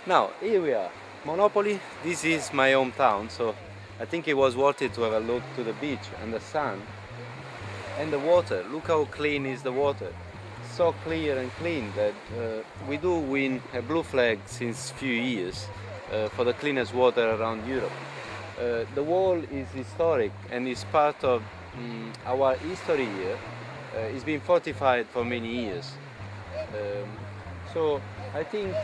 Now, here we are, Monopoly. This is my hometown, so I think it was worth it to have a look to the beach and the sun and the water. Look how clean is the water. So clear and clean that we do win a blue flag since few years for the cleanest water around Europe. The wall is historic and is part of our history here. It's been fortified for many years. So I think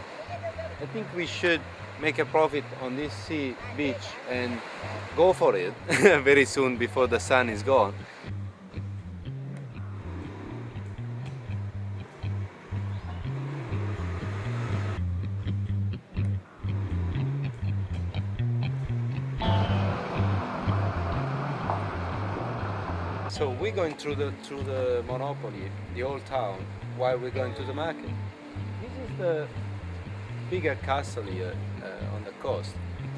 we should make a profit on this sea beach and go for it very soon before the sun is gone. So we're going through the Monopoly, the old town, while we're going to the market. This is the bigger castle here on the coast.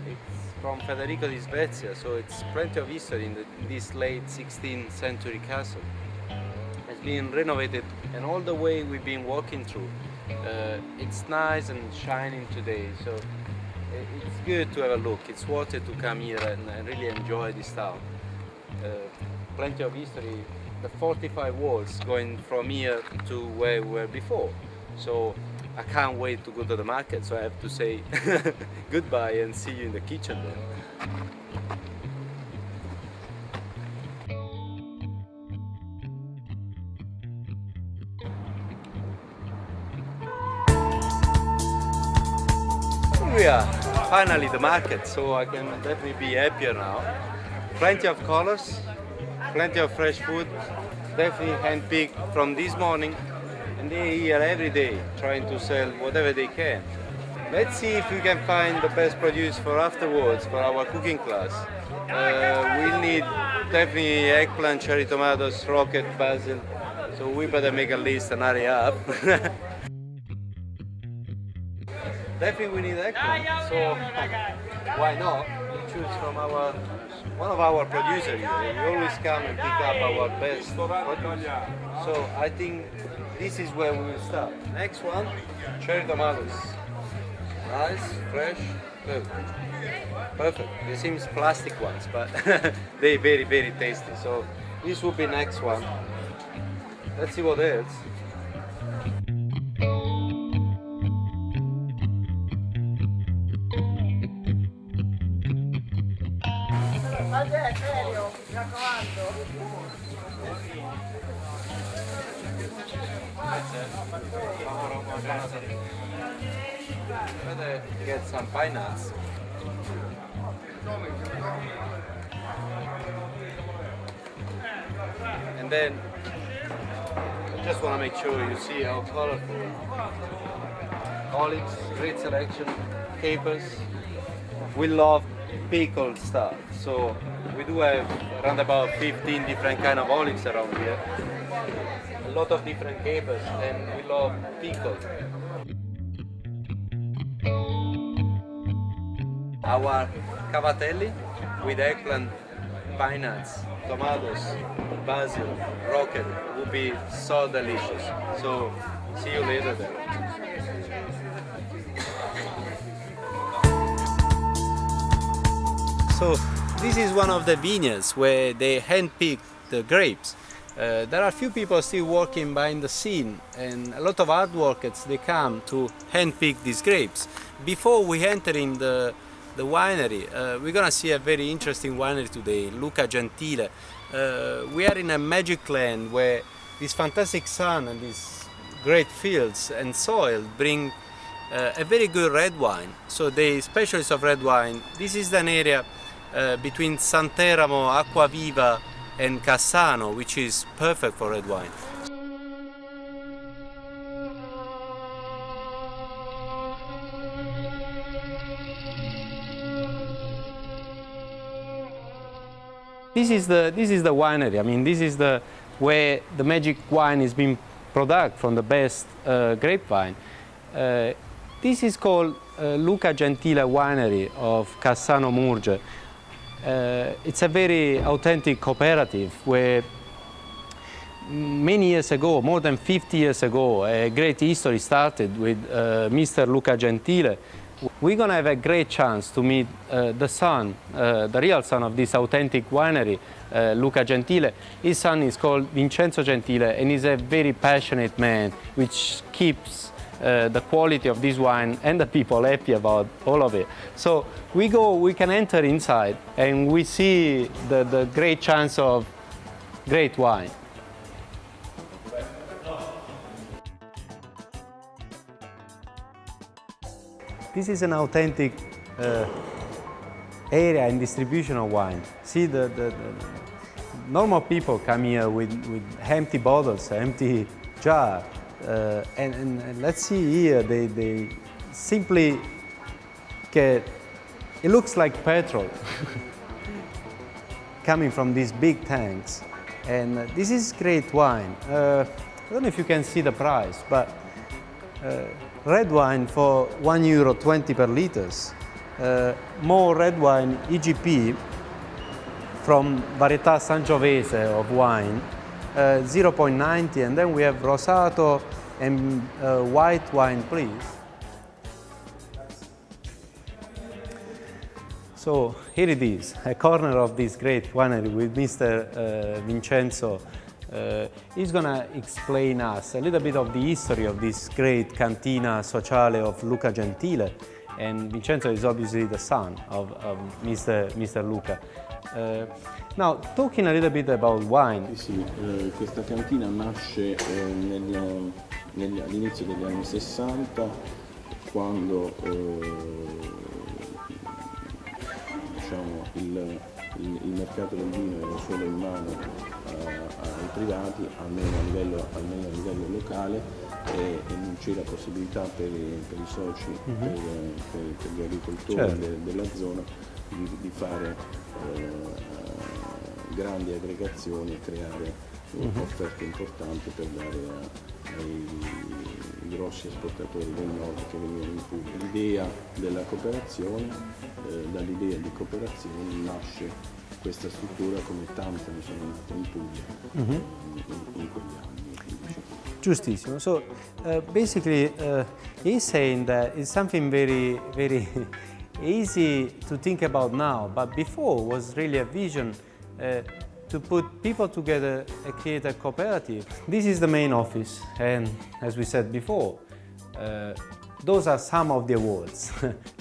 It's from Federico di Svezia, so it's plenty of history in this late 16th century castle. It's been renovated, and all the way we've been walking through, it's nice and shining today. So it's good to have a look. It's worth it to come here and really enjoy this town. Plenty of history, the 45 walls going from here to where we were before. So I can't wait to go to the market, so I have to say goodbye and see you in the kitchen then. Here we are, finally the market, so I can definitely be happier now. Plenty of colors, plenty of fresh food, definitely hand-picked from this morning, and they're here every day trying to sell whatever they can. Let's see if we can find the best produce for afterwards for our cooking class. We'll need definitely eggplant, cherry tomatoes, rocket, basil, so we better make a list and hurry up. Definitely we need eggplant, so why not? We choose from one of our producers here. We always come and pick up our best produce. So I think this is where we will start. Next one, cherry tomatoes. Nice, fresh, good. Perfect. They seem plastic ones, but they're very, very tasty. So this will be next one. Let's see what else. Better get some pine nuts. And then I just want to make sure you see how colorful. Olives, great selection, capers. We love pickled stuff, so we do have around about 15 different kind of olives around here. A lot of different capers, and we love pickled. Our cavatelli with eggplant, pine nuts, tomatoes, basil, rocket will be so delicious. So see you later then. So this is one of the vineyards where they hand-pick the grapes. There are a few people still working behind the scene, and a lot of hard workers, they come to hand-pick these grapes. Before we enter in the winery, we're gonna see a very interesting winery today, Luca Gentile. We are in a magic land where this fantastic sun and these great fields and soil bring a very good red wine. So the specialists of red wine, this is an area between Santeramo, Acquaviva and Cassano, which is perfect for red wine. This is the winery. I mean, this is where the magic wine is being produced from the best grapevine. This is called Luca Gentile Winery of Cassano Murge. It's a very authentic cooperative where many years ago, more than 50 years ago, a great history started with Mr. Luca Gentile, We're gonna have a great chance to meet the son, the real son of this authentic winery, Luca Gentile. His son is called Vincenzo Gentile, and he's a very passionate man, which keeps the quality of this wine and the people happy about all of it. So we can enter inside and we see the great chance of great wine. This is an authentic area and distribution of wine. See, the normal people come here with empty bottles, empty jar, and let's see here, they simply get, it looks like petrol coming from these big tanks. And this is great wine. I don't know if you can see the price, but red wine for €1.20 per liters. More red wine EGP from Varietà Sangiovese of wine, 0.90, and then we have Rosato and white wine, please. So here it is, a corner of this great winery with Mr. Vincenzo. He's gonna explain us a little bit of the history of this great cantina sociale of Luca Gentile, and Vincenzo is obviously the son of Mr. Luca. Now, talking a little bit about wine. Sì, questa cantina nasce all'inizio degli anni 60, quando diciamo, il mercato del vino era solo in mano ai privati, almeno a livello locale, e non c'era possibilità per i soci, per gli agricoltori della zona di fare grandi aggregazioni e creare offerte importanti per dare ai grossi esportatori del nord che venivano in Puglia. L'idea della cooperazione, dall'idea di cooperazione nasce questa struttura, come tante ne sono nate in Puglia in quegli anni. Giustissimo. So basically he's saying that it's something very, very easy to think about now, but before was really a vision to put people together and create a cooperative. This is the main office, and as we said before, those are some of the awards.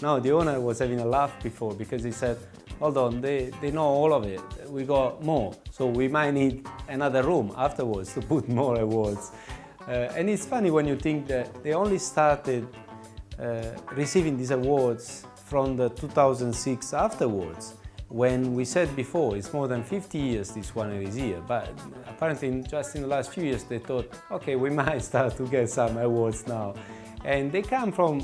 Now the owner was having a laugh before because he said, hold on, they know all of it, we got more, so we might need another room afterwards to put more awards. And it's funny when you think that they only started receiving these awards from the 2006 afterwards, when we said before it's more than 50 years this winery is here, but apparently just in the last few years they thought, okay, we might start to get some awards now. And they come from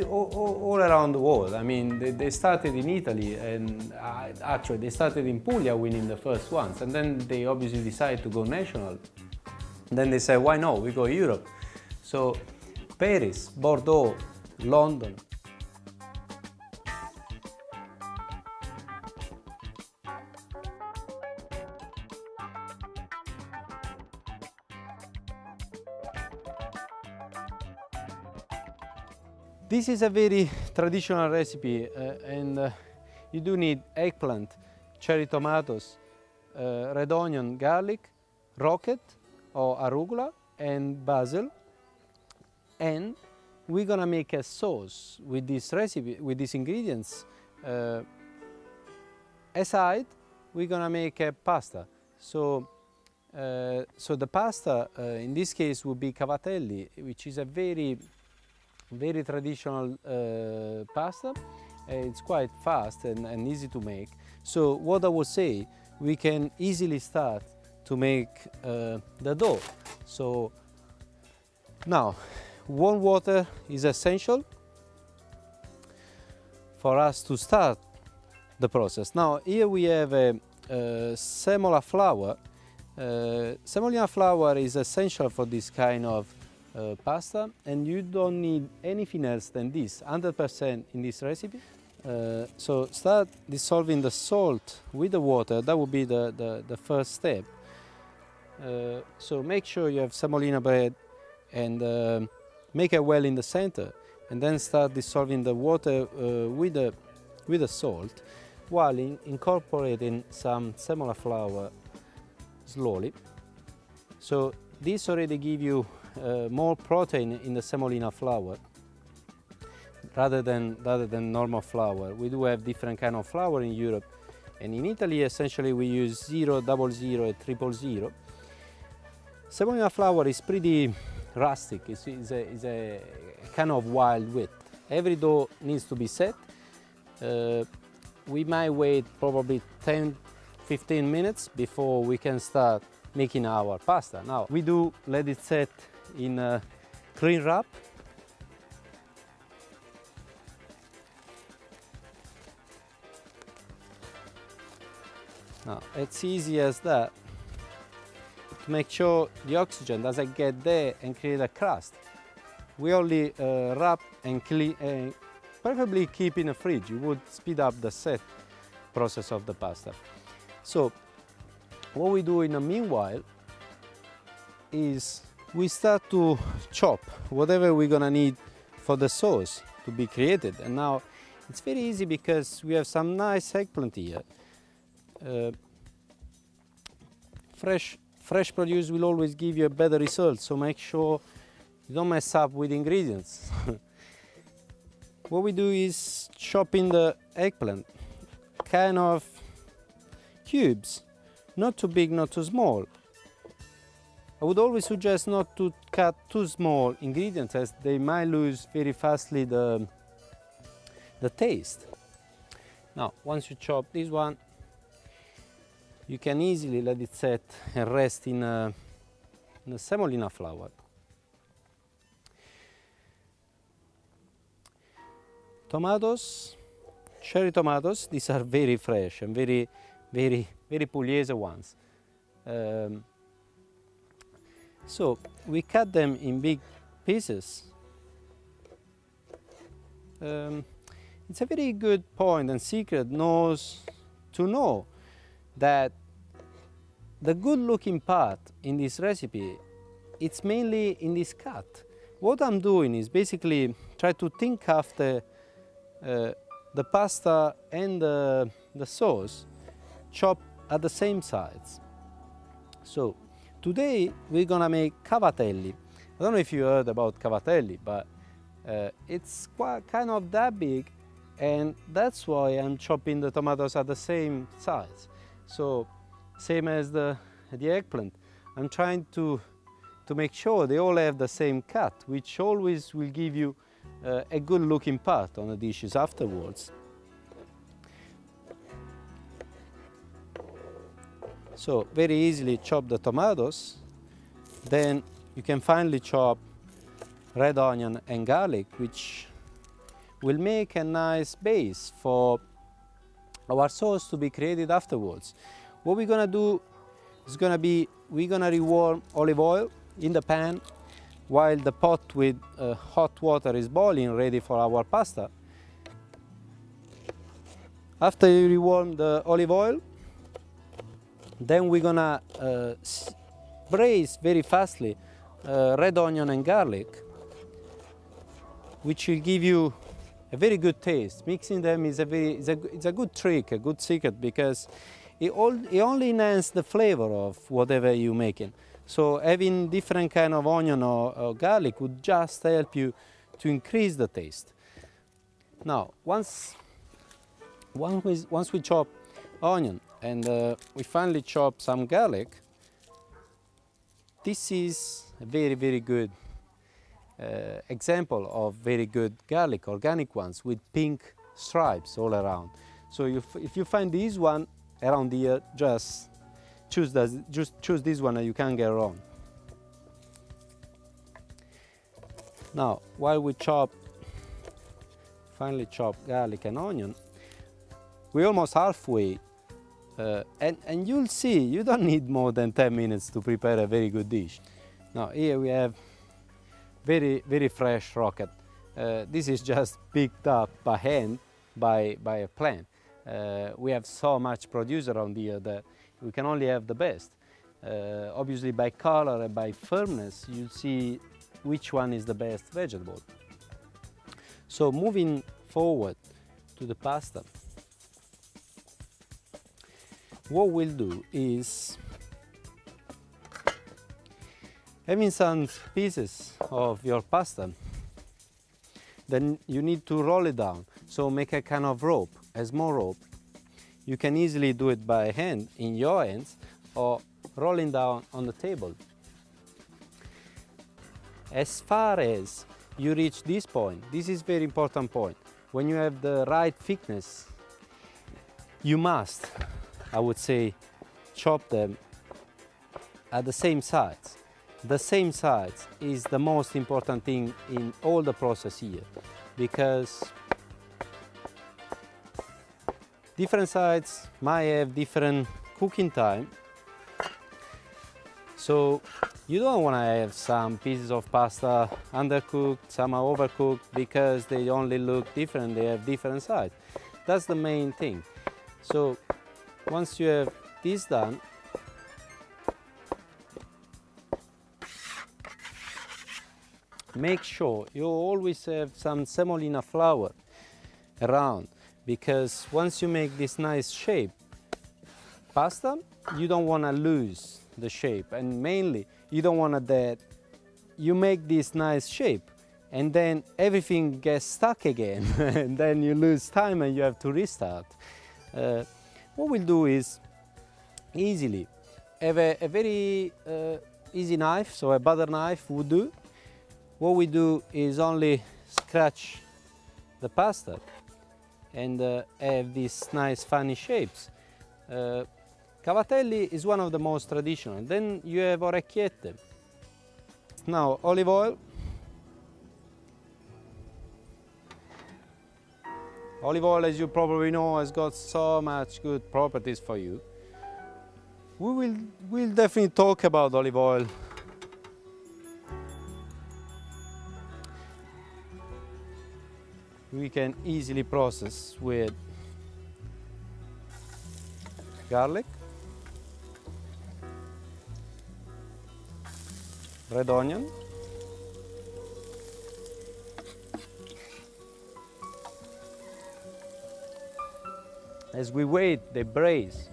all around the world. I mean, they started in Italy, and actually they started in Puglia winning the first ones, and then they obviously decided to go national. Then they said, why not, we go Europe. So Paris, Bordeaux, London. This is a very traditional recipe, and you do need eggplant, cherry tomatoes, red onion, garlic, rocket or arugula, and basil. And we're gonna make a sauce with this recipe, with these ingredients. Aside, we're gonna make a pasta. So the pasta in this case would be cavatelli, which is a very traditional pasta. It's quite fast and easy to make. So what I would say, we can easily start to make the dough. So now, warm water is essential for us to start the process. Now here we have a semola flour. Semolina flour is essential for this kind of pasta, and you don't need anything else than this, 100% in this recipe. So start dissolving the salt with the water. That would be the first step. So make sure you have semolina bread and make a well in the center. and then start dissolving the water with the salt, while incorporating some semola flour slowly. So this already gives you more protein in the semolina flour rather than normal flour. We do have different kind of flour in Europe, and in Italy essentially we use 0, 00, and 000. Semolina flour is pretty rustic. It's a kind of wild wheat. Every dough needs to be set. We might wait probably 10-15 minutes before we can start making our pasta. Now we do let it set in a cling wrap. Now it's easy as that to make sure the oxygen doesn't get there and create a crust. We only wrap and clean, preferably keep in the fridge. It would speed up the set process of the pasta. So what we do in the meanwhile is we start to chop whatever we're gonna need for the sauce to be created. And now it's very easy because we have some nice eggplant here. Fresh produce will always give you a better result, so make sure you don't mess up with ingredients. What we do is chop in the eggplant, kind of cubes, not too big, not too small. I would always suggest not to cut too small ingredients, as they might lose very fastly the taste. Now, once you chop this one, you can easily let it set and rest in a semolina flour. Tomatoes, cherry tomatoes, these are very fresh and very Pugliese ones. So we cut them in big pieces. It's a very good point and secret to know that the good looking part in this recipe, it's mainly in this cut. What I'm doing is basically try to think after the pasta and the sauce chopped at the same size. So today we're gonna make cavatelli. I don't know if you heard about cavatelli, but it's quite kind of that big, and that's why I'm chopping the tomatoes at the same size. So same as the eggplant, I'm trying to make sure they all have the same cut, which always will give you a good looking part on the dishes afterwards. So very easily chop the tomatoes, then you can finally chop red onion and garlic, which will make a nice base for our sauce to be created afterwards. What we're gonna do is we're gonna rewarm olive oil in the pan while the pot with hot water is boiling, ready for our pasta. After you rewarm the olive oil, then we're gonna braise very fastly red onion and garlic, which will give you a very good taste. Mixing them is it's a good trick, a good secret, because it only enhances the flavor of whatever you're making. So having different kind of onion or garlic would just help you to increase the taste. Now, once we chop onion and we finally chop some garlic, this is a very good example of very good garlic, organic ones with pink stripes all around. So if you find this one around here, just choose this one and you can't get wrong. Now, while we finally chop garlic and onion, we're almost halfway, and you'll see you don't need more than 10 minutes to prepare a very good dish. Now here we have very fresh rocket. This is just picked up by hand by a plant. We have so much produce around here that we can only have the best. Obviously by color and by firmness you'll see which one is the best vegetable. So moving forward to the pasta, what we'll do is, having some pieces of your pasta, then you need to roll it down. So make a kind of rope, a small rope. You can easily do it by hand, in your hands, or rolling down on the table. As far as you reach this point, this is very important point. When you have the right thickness, you must, I would say, chop them at the same sides. The same sides is the most important thing in all the process here, because different sides might have different cooking time. So you don't want to have some pieces of pasta undercooked, some are overcooked, because they only look different, they have different sides. That's the main thing. So once you have this done, make sure you always have some semolina flour around, because once you make this nice shape pasta, you don't want to lose the shape, and mainly you don't want that you make this nice shape and then everything gets stuck again and then you lose time and you have to restart. What we'll do is easily have a very easy knife, so a butter knife would do. What we do is only scratch the pasta and have these nice funny shapes. Cavatelli is one of the most traditional. Then you have orecchiette. Now olive oil. Olive oil, as you probably know, has got so much good properties for you. We'll definitely talk about olive oil. We can easily process with garlic, red onion, as we wait the braise.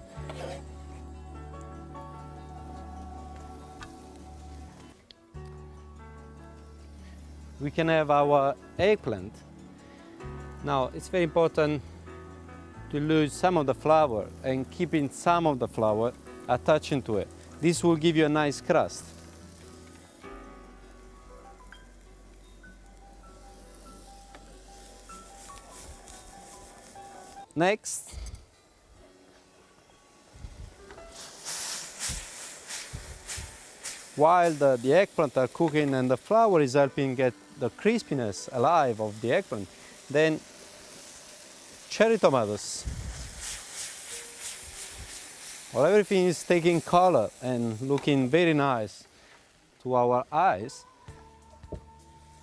We can have our eggplant. Now it's very important to lose some of the flour and keeping some of the flour attaching to it. This will give you a nice crust. Next, while the eggplant are cooking and the flour is helping get the crispiness alive of the eggplant, then cherry tomatoes. While everything is taking color and looking very nice to our eyes,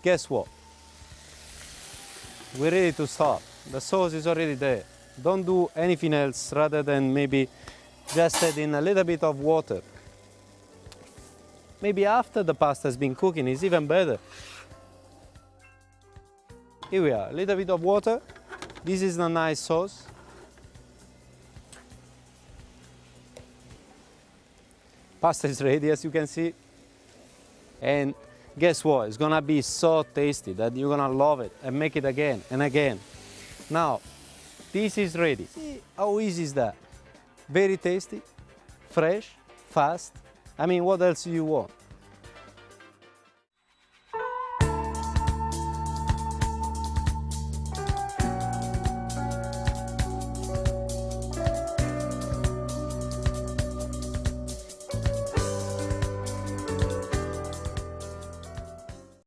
guess what? We're ready to start. The sauce is already there. Don't do anything else rather than maybe just add in a little bit of water. Maybe after the pasta has been cooking is even better. Here we are, a little bit of water. This is a nice sauce. Pasta is ready, as you can see. And guess what? It's gonna be so tasty that you're gonna love it and make it again and again. Now, this is ready. See how easy is that? Very tasty, fresh, fast. I mean, what else do you want?